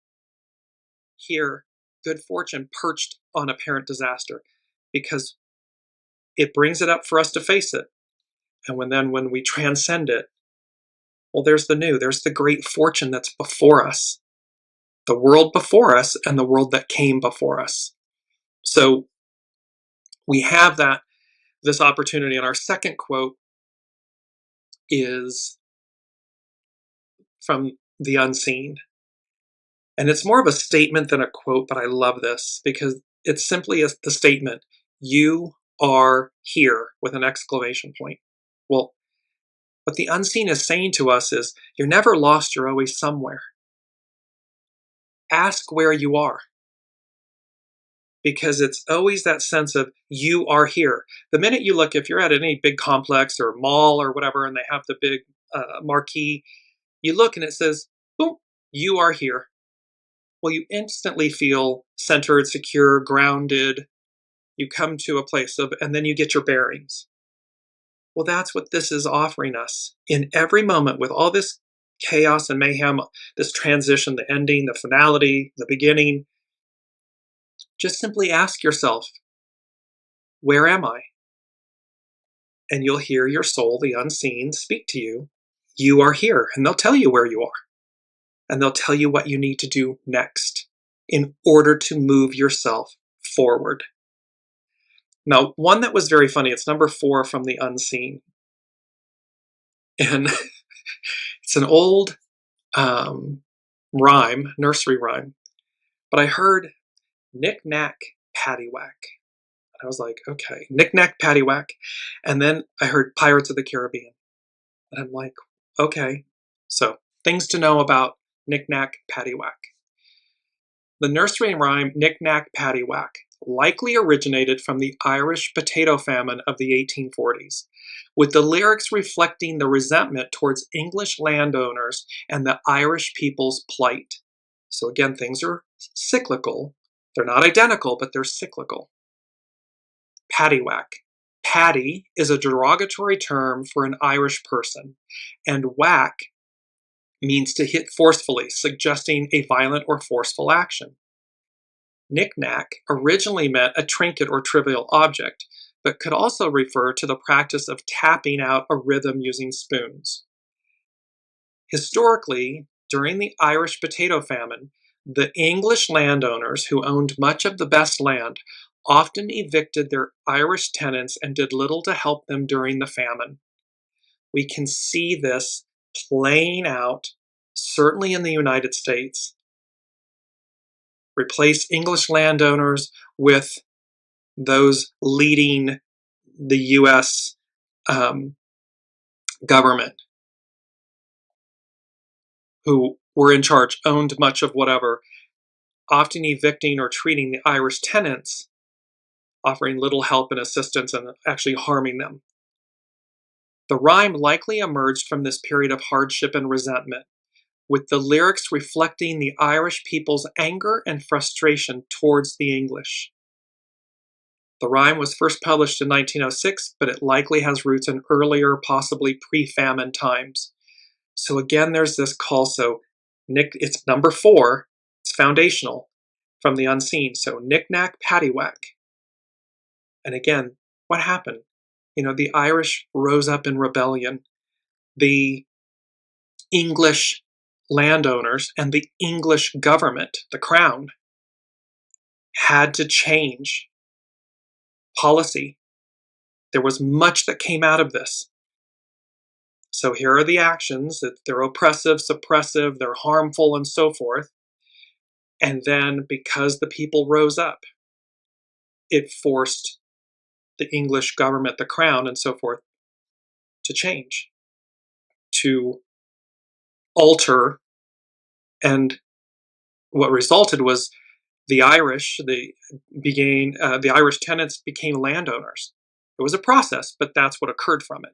here, good fortune perched on apparent disaster, because it brings it up for us to face it. And when we transcend it, well, there's the new, there's the great fortune that's before us, the world before us and the world that came before us. So we have this opportunity. And our second quote is from The Unseen. And it's more of a statement than a quote, but I love this because it's simply the statement, you are here, with an exclamation point. Well, what the unseen is saying to us is, you're never lost, you're always somewhere. Ask where you are. Because it's always that sense of you are here. The minute you look, if you're at any big complex or mall or whatever, and they have the big marquee, you look and it says, boom, you are here. Well, you instantly feel centered, secure, grounded. You come to a place and then you get your bearings. Well, that's what this is offering us. In every moment, with all this chaos and mayhem, this transition, the ending, the finality, the beginning, just simply ask yourself, where am I? And you'll hear your soul, the unseen, speak to you. You are here, and they'll tell you where you are. And they'll tell you what you need to do next in order to move yourself forward. Now, one that was very funny, it's number 4 from the unseen. And it's an old rhyme, nursery rhyme. But I heard knick-knack, paddywhack. And I was like, okay, knick-knack, paddywhack. And then I heard Pirates of the Caribbean. And I'm like, okay. So, things to know about knick-knack, paddywhack. The nursery rhyme knick-knack, paddywhack likely originated from the Irish potato famine of the 1840s, with the lyrics reflecting the resentment towards English landowners and the Irish people's plight. So again, things are cyclical. They're not identical, but they're cyclical. Paddywhack. Paddy is a derogatory term for an Irish person, and whack means to hit forcefully, suggesting a violent or forceful action. Knick-knack originally meant a trinket or trivial object, but could also refer to the practice of tapping out a rhythm using spoons. Historically, during the Irish potato famine, the English landowners who owned much of the best land often evicted their Irish tenants and did little to help them during the famine. We can see this playing out, certainly in the United States. Replace English landowners with those leading the U.S. Government, who were in charge, owned much of whatever, often evicting or treating the Irish tenants, offering little help and assistance and actually harming them. The rhyme likely emerged from this period of hardship and resentment, with the lyrics reflecting the Irish people's anger and frustration towards the English. The rhyme was first published in 1906, but it likely has roots in earlier, possibly pre-famine times. So again, there's this call. So it's number 4. It's foundational from the unseen. So knick-knack, paddywhack. And again, what happened? The Irish rose up in rebellion. The English landowners and the English government, the crown, had to change policy. There was much that came out of this. So here are the actions that they're oppressive, suppressive, they're harmful, and so forth. And then because the people rose up, it forced the English government, the crown, and so forth, to change, to alter. And what resulted was the Irish tenants became landowners. It was a process, but that's what occurred from it.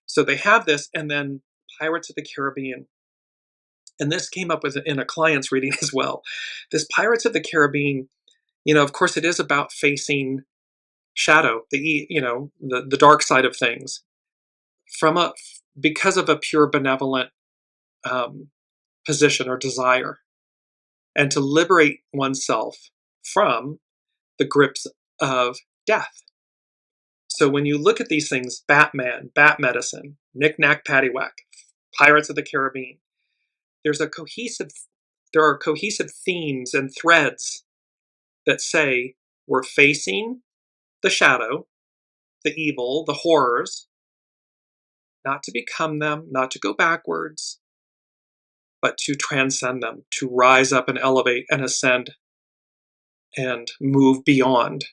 So they have this, and then Pirates of the Caribbean. And this came up in a client's reading as well. This Pirates of the Caribbean, of course, it is about facing shadow, the dark side of things, because of a pure benevolent position or desire, and to liberate oneself from the grips of death. So when you look at these things, Batman, Bat Medicine, Knick-Knack, Paddywhack, Pirates of the Caribbean, there are cohesive themes and threads that say we're facing the shadow, the evil, the horrors, not to become them, not to go backwards, but to transcend them, to rise up and elevate and ascend and move beyond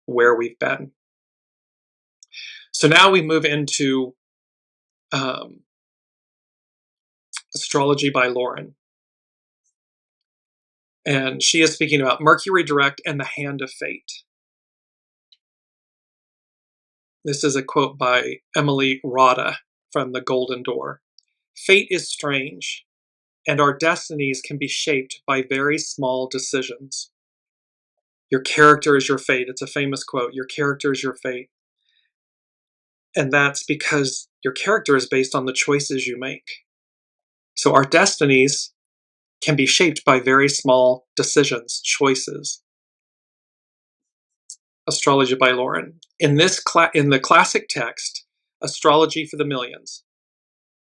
where we've been. So now we move into Astrology by Lauren. And she is speaking about Mercury direct and the hand of fate. This is a quote by Emily Rada from The Golden Door. Fate is strange, and our destinies can be shaped by very small decisions. Your character is your fate. It's a famous quote. Your character is your fate. And that's because your character is based on the choices you make. So our destinies can be shaped by very small decisions, choices. Astrology by Lauren. In the classic text, Astrology for the Millions,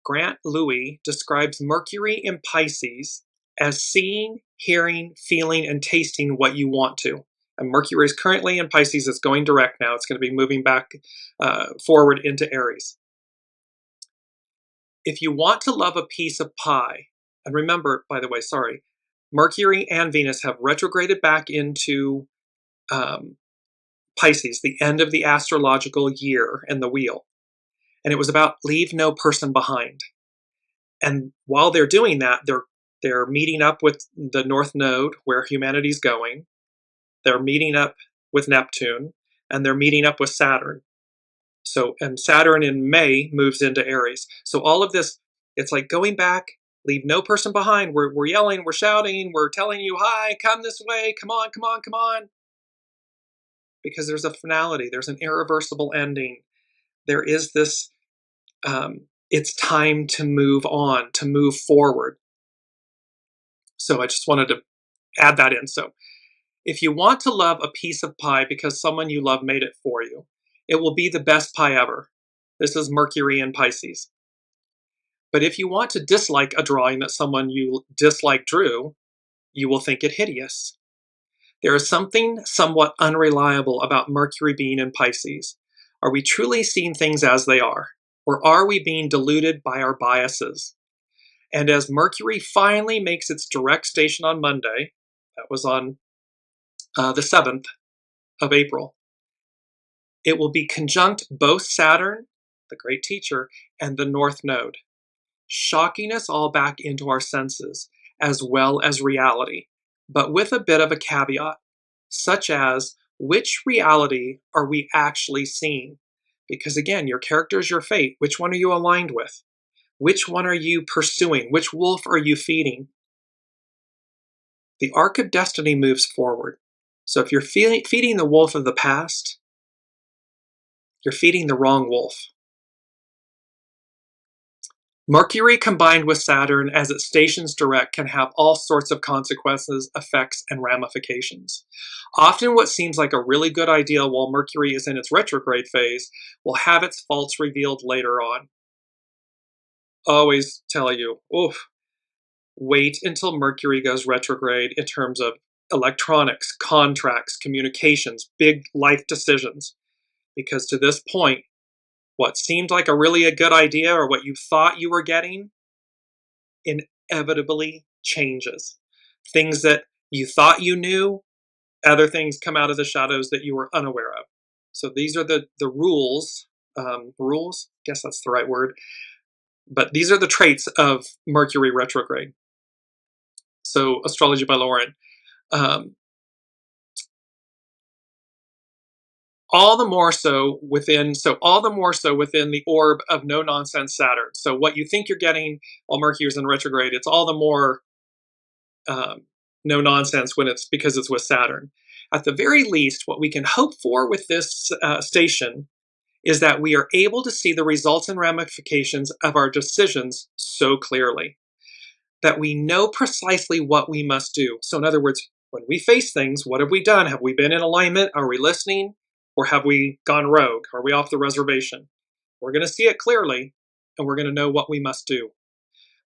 Grant Louis describes Mercury in Pisces as seeing, hearing, feeling, and tasting what you want to. And Mercury is currently in Pisces. It's going direct now. It's going to be moving back forward into Aries. If you want to love a piece of pie, and remember, by the way, Mercury and Venus have retrograded back into Pisces, the end of the astrological year and the wheel. And it was about leave no person behind. And while they're doing that, they're meeting up with the North Node, where humanity's going. They're meeting up with Neptune, and they're meeting up with Saturn. So, and Saturn in May moves into Aries. So all of this, it's like going back, leave no person behind. We're yelling, we're shouting, we're telling you, hi, come this way, come on, come on, come on. Because there's a finality, there's an irreversible ending. There is this, it's time to move on, to move forward. So I just wanted to add that in. So if you want to love a piece of pie because someone you love made it for you, it will be the best pie ever. This is Mercury in Pisces. But if you want to dislike a drawing that someone you dislike drew, you will think it hideous. There is something somewhat unreliable about Mercury being in Pisces. Are we truly seeing things as they are? Or are we being deluded by our biases? And as Mercury finally makes its direct station on Monday, that was on the 7th of April, it will be conjunct both Saturn, the great teacher, and the North Node, shocking us all back into our senses, as well as reality, but with a bit of a caveat, such as, which reality are we actually seeing? Because again, your character is your fate. Which one are you aligned with? Which one are you pursuing? Which wolf are you feeding? The arc of destiny moves forward. So if you're feeding the wolf of the past, you're feeding the wrong wolf. Mercury combined with Saturn as it stations direct can have all sorts of consequences, effects, and ramifications. Often what seems like a really good idea while Mercury is in its retrograde phase will have its faults revealed later on. Always tell you, wait until Mercury goes retrograde in terms of electronics, contracts, communications, big life decisions. Because to this point, what seemed like a good idea or what you thought you were getting inevitably changes. Things that you thought you knew, other things come out of the shadows that you were unaware of. So these are the rules, rules, I guess that's the right word, but these are the traits of Mercury retrograde. So Astrology by Lauren. All the more so within the orb of no nonsense Saturn. So what you think you're getting while Mercury's in retrograde, it's all the more no nonsense because it's with Saturn. At the very least, what we can hope for with this station is that we are able to see the results and ramifications of our decisions so clearly that we know precisely what we must do. So in other words, when we face things, what have we done? Have we been in alignment? Are we listening? Or have we gone rogue? Are we off the reservation? We're going to see it clearly, and we're going to know what we must do.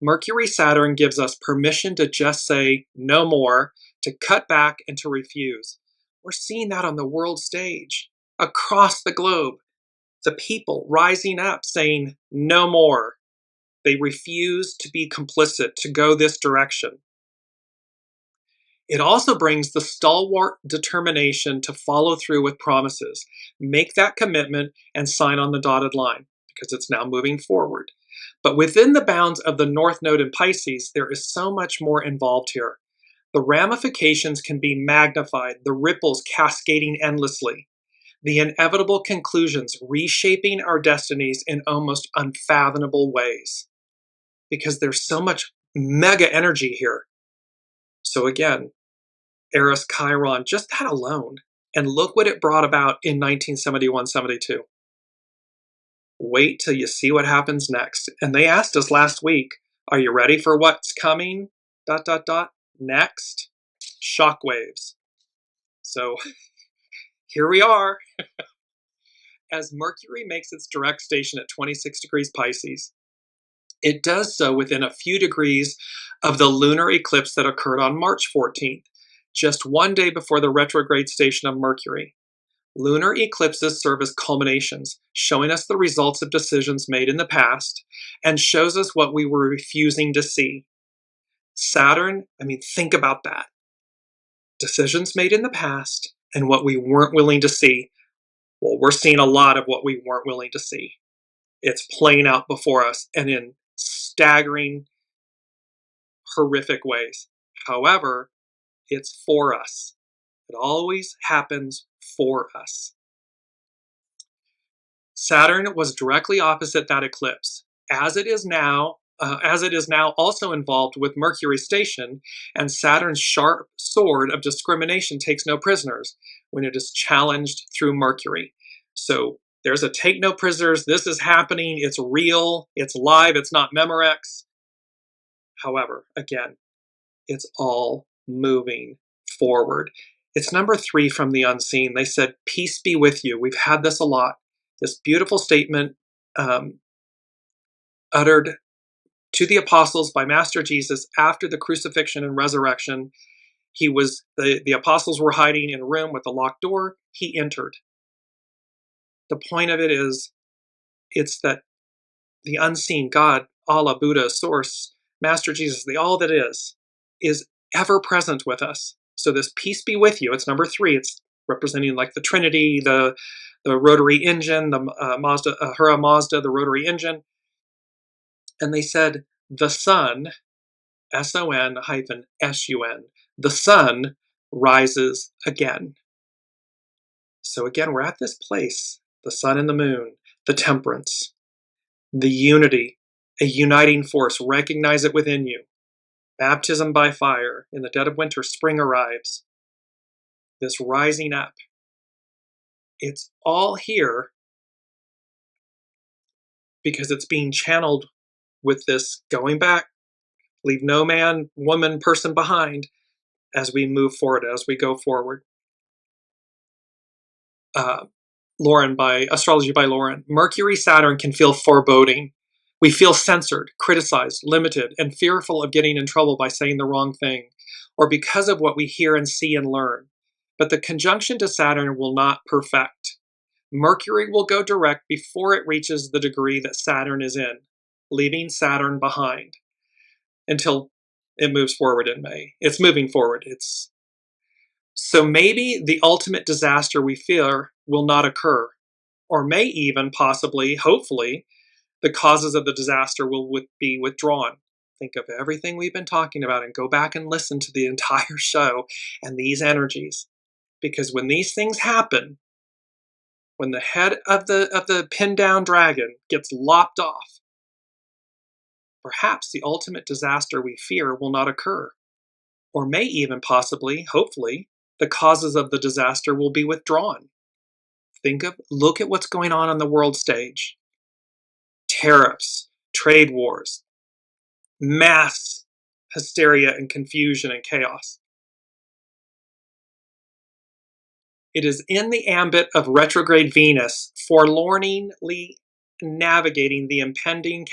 Mercury-Saturn gives us permission to just say no more, to cut back, and to refuse. We're seeing that on the world stage, across the globe. The people rising up saying no more. They refuse to be complicit, to go this direction. It also brings the stalwart determination to follow through with promises, make that commitment, and sign on the dotted line, because it's now moving forward. But within the bounds of the North Node in Pisces, there is so much more involved here. The ramifications can be magnified, the ripples cascading endlessly, the inevitable conclusions reshaping our destinies in almost unfathomable ways, because there's so much mega energy here. So again, Eris Chiron, just that alone, and look what it brought about in 1971-72. Wait till you see what happens next. And they asked us last week, are you ready for what's coming? ... Next, shockwaves. So here we are. As Mercury makes its direct station at 26 degrees Pisces, it does so within a few degrees of the lunar eclipse that occurred on March 14th, just one day before the retrograde station of Mercury. Lunar eclipses serve as culminations, showing us the results of decisions made in the past and shows us what we were refusing to see. Saturn, think about that. Decisions made in the past and what we weren't willing to see. Well, we're seeing a lot of what we weren't willing to see. It's playing out before us and in staggering, horrific ways. However, it's for us. It always happens for us. Saturn was directly opposite that eclipse, as it is now also involved with Mercury's station, and Saturn's sharp sword of discrimination takes no prisoners when it is challenged through Mercury. So there's a take no prisoners, this is happening, it's real, it's live, it's not Memorex. However, again, it's all moving forward. It's number 3 from the unseen. They said, peace be with you. We've had this a lot. This beautiful statement uttered to the apostles by Master Jesus after the crucifixion and resurrection. The apostles were hiding in a room with a locked door. He entered. The point of it is, it's that the unseen, God, Allah, Buddha, Source, Master Jesus, the all that is ever present with us. So this peace be with you. It's number 3. It's representing like the Trinity, the rotary engine, the Ahura Mazda, the rotary engine. And they said, the sun, SON-SUN, the sun rises again. So again, we're at this place, the sun and the moon, the temperance, the unity, a uniting force. Recognize it within you. Baptism by fire. In the dead of winter, spring arrives. This rising up. It's all here because it's being channeled with this going back. Leave no man, woman, person behind as we move forward, as we go forward. Lauren, by Astrology by Lauren. Mercury, Saturn can feel foreboding. We feel censored, criticized, limited, and fearful of getting in trouble by saying the wrong thing, or because of what we hear and see and learn. But the conjunction to Saturn will not perfect. Mercury will go direct before it reaches the degree that Saturn is in, leaving Saturn behind until it moves forward in May. It's moving forward. So maybe the ultimate disaster we fear will not occur, or may even, possibly, hopefully, the causes of the disaster will be withdrawn. Think of everything we've been talking about and go back and listen to the entire show and these energies. Because when these things happen, when the head of the pinned down dragon gets lopped off, perhaps the ultimate disaster we fear will not occur, or may even, possibly, hopefully, the causes of the disaster will be withdrawn. Look at what's going on the world stage. Tariffs, trade wars, mass hysteria and confusion and chaos. It is in the ambit of retrograde Venus, forlornly navigating the impending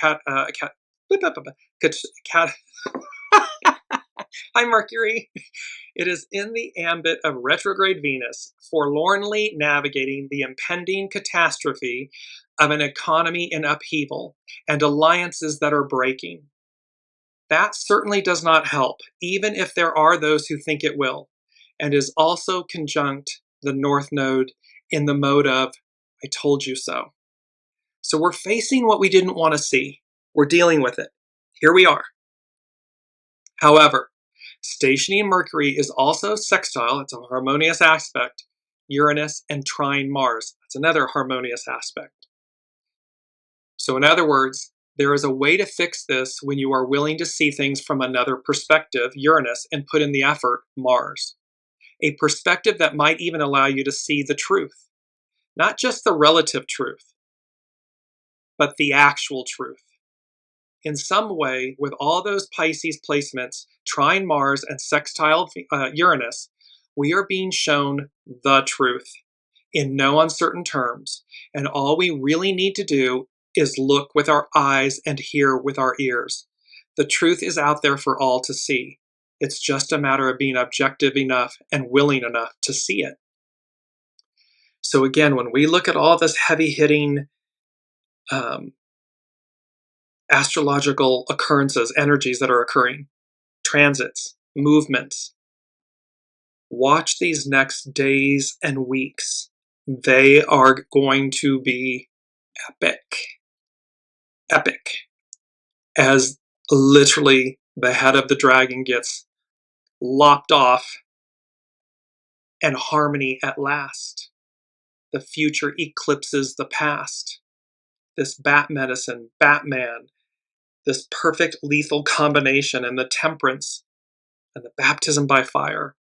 Hi, Mercury. It is in the ambit of retrograde Venus, forlornly navigating the impending catastrophe of an economy in upheaval and alliances that are breaking. That certainly does not help, even if there are those who think it will, and is also conjunct the North Node in the mode of, I told you so. So we're facing what we didn't want to see. We're dealing with it. Here we are. However, stationing Mercury is also sextile, it's a harmonious aspect, Uranus and trine Mars. That's another harmonious aspect. So in other words, there is a way to fix this when you are willing to see things from another perspective, Uranus, and put in the effort, Mars. A perspective that might even allow you to see the truth, not just the relative truth. but the actual truth. In some way, with all those Pisces placements, trine Mars and sextile Uranus, we are being shown the truth in no uncertain terms. And all we really need to do is look with our eyes and hear with our ears. The truth is out there for all to see. It's just a matter of being objective enough and willing enough to see it. So again, when we look at all this heavy-hitting astrological occurrences, energies that are occurring, transits, movements, watch these next days and weeks. They are going to be epic. Epic. As literally the head of the dragon gets lopped off and harmony at last. The future eclipses the past. This bat medicine, Batman, this perfect lethal combination, and the temperance and the baptism by fire.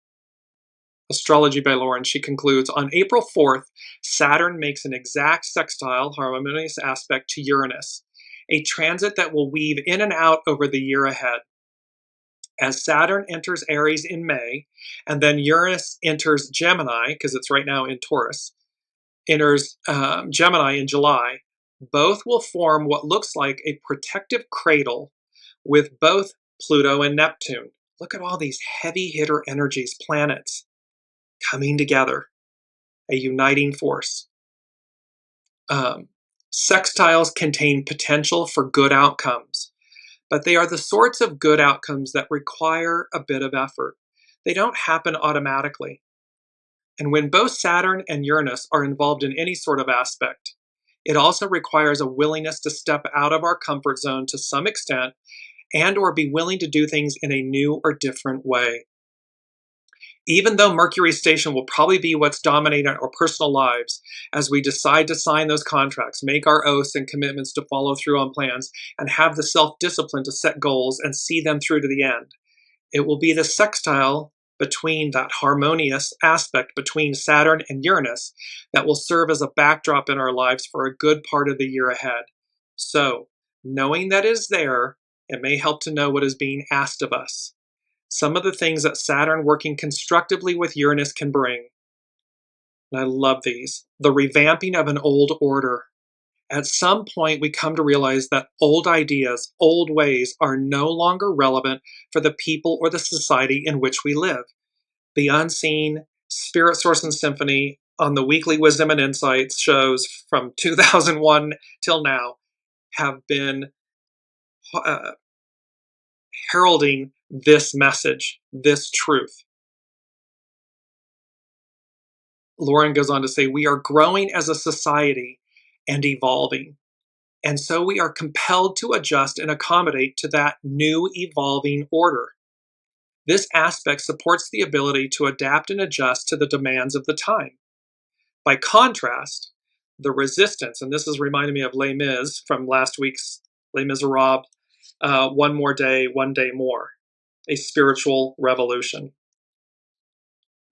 Astrology by Lauren, she concludes, on April 4th, Saturn makes an exact sextile harmonious aspect to Uranus, a transit that will weave in and out over the year ahead. As Saturn enters Aries in May, and then Uranus enters Gemini, because it's right now in Taurus, enters Gemini in July, both will form what looks like a protective cradle with both Pluto and Neptune. Look at all these heavy hitter energies, planets, coming together, a uniting force. Sextiles contain potential for good outcomes, but they are the sorts of good outcomes that require a bit of effort. They don't happen automatically. And when both Saturn and Uranus are involved in any sort of aspect, it also requires a willingness to step out of our comfort zone to some extent and or be willing to do things in a new or different way. Even though Mercury's station will probably be what's dominating our personal lives as we decide to sign those contracts, make our oaths and commitments to follow through on plans, and have the self-discipline to set goals and see them through to the end, it will be the sextile between that harmonious aspect between Saturn and Uranus that will serve as a backdrop in our lives for a good part of the year ahead. So, knowing that is there, it may help to know what is being asked of us. Some of the things that Saturn working constructively with Uranus can bring. And I love these. The revamping of an old order. At some point, we come to realize that old ideas, old ways are no longer relevant for the people or the society in which we live. The Unseen, Spirit, Source, and Symphony on the weekly Wisdom and Insights shows from 2001 till now have been heralding this message, this truth. Lauren goes on to say, we are growing as a society and evolving. And so we are compelled to adjust and accommodate to that new evolving order. This aspect supports the ability to adapt and adjust to the demands of the time. By contrast, the resistance, and this is reminding me of Les Mis from last week's Les Miserables, One More Day, One Day More, a spiritual revolution.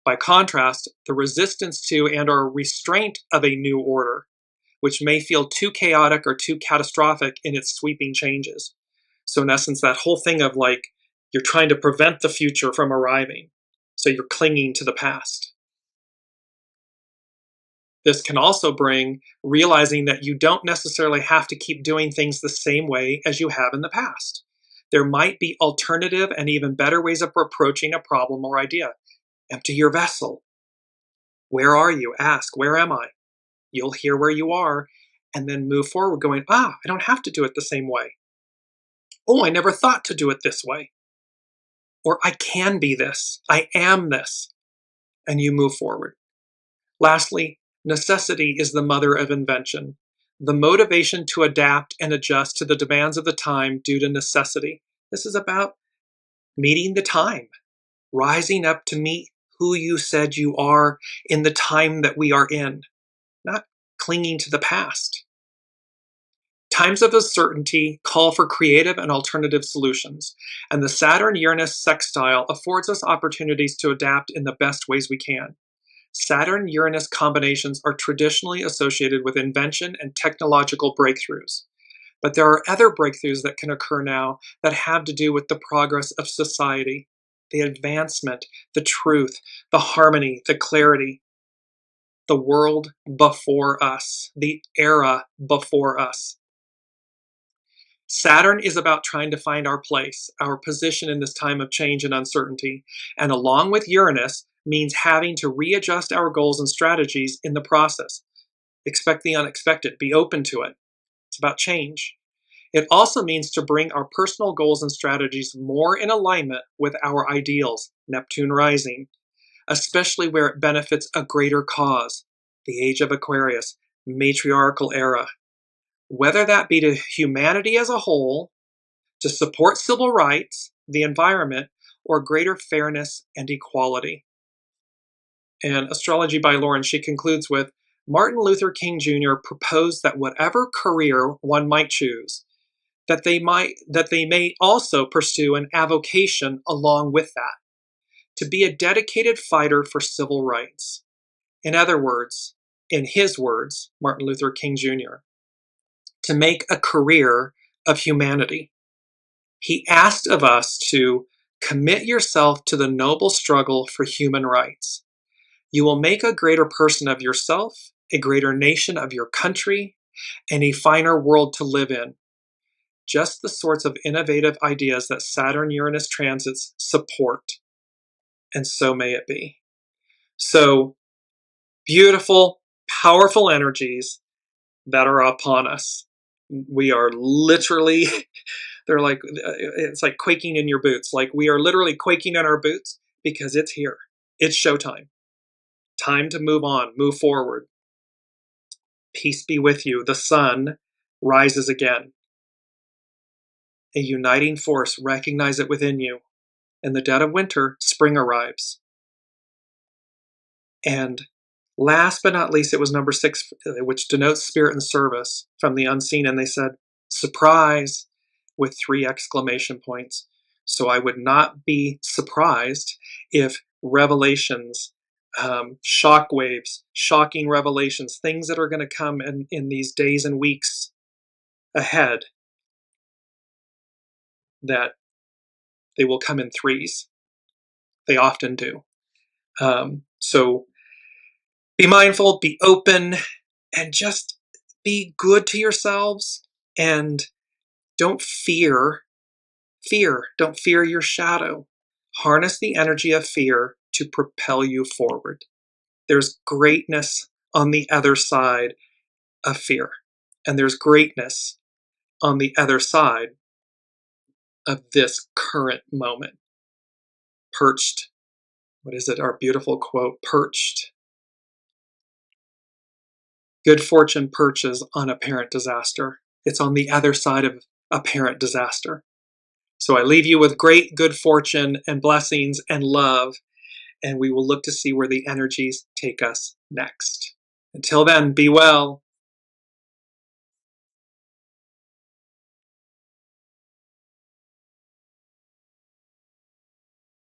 By contrast, the resistance to and or restraint of a new order, which may feel too chaotic or too catastrophic in its sweeping changes. So in essence, that whole thing of like, you're trying to prevent the future from arriving, so you're clinging to the past. This can also bring realizing that you don't necessarily have to keep doing things the same way as you have in the past. There might be alternative and even better ways of approaching a problem or idea. Empty your vessel. Where are you? Ask, where am I? You'll hear where you are, and then move forward going, I don't have to do it the same way. Oh, I never thought to do it this way. Or I can be this. I am this. And you move forward. Lastly, necessity is the mother of invention. The motivation to adapt and adjust to the demands of the time due to necessity. This is about meeting the time, rising up to meet who you said you are in the time that we are in, not clinging to the past. Times of uncertainty call for creative and alternative solutions, and the Saturn-Uranus sextile affords us opportunities to adapt in the best ways we can. Saturn-Uranus combinations are traditionally associated with invention and technological breakthroughs. But there are other breakthroughs that can occur now that have to do with the progress of society, the advancement, the truth, the harmony, the clarity, the world before us, the era before us. Saturn is about trying to find our place, our position in this time of change and uncertainty, and along with Uranus means having to readjust our goals and strategies in the process. Expect the unexpected, be open to it. It's about change. It also means to bring our personal goals and strategies more in alignment with our ideals, Neptune rising, especially where it benefits a greater cause, the age of Aquarius, matriarchal era. Whether that be to humanity as a whole, to support civil rights, the environment, or greater fairness and equality. And Astrology by Lauren, she concludes with, Martin Luther King Jr. proposed that whatever career one might choose, that they may also pursue an avocation along with that, to be a dedicated fighter for civil rights. In other words, in his words, Martin Luther King Jr., to make a career of humanity. He asked of us to commit yourself to the noble struggle for human rights. You will make a greater person of yourself, a greater nation of your country, and a finer world to live in. Just the sorts of innovative ideas that Saturn-Uranus transits support. And so may it be. So, beautiful, powerful energies that are upon us. We are literally, it's like quaking in your boots. Like we are literally quaking in our boots because it's here. It's showtime. Time to move on, move forward. Peace be with you. The sun rises again. A uniting force, recognize it within you. In the dead of winter, spring arrives. And last but not least, it was number 6, which denotes spirit and service from the unseen. And they said, surprise, with 3 exclamation points. So I would not be surprised if revelations, shock waves, shocking revelations, things that are going to come in these days and weeks ahead, that they will come in 3s. They often do. So be mindful, be open, and just be good to yourselves, and don't fear. Don't fear your shadow. Harness the energy of fear to propel you forward. There's greatness on the other side of fear, and there's greatness on the other side of this current moment. Perched. What is it? Our beautiful quote, perched. Good fortune perches on apparent disaster. It's on the other side of apparent disaster. So I leave you with great good fortune and blessings and love, and we will look to see where the energies take us next. Until then, be well.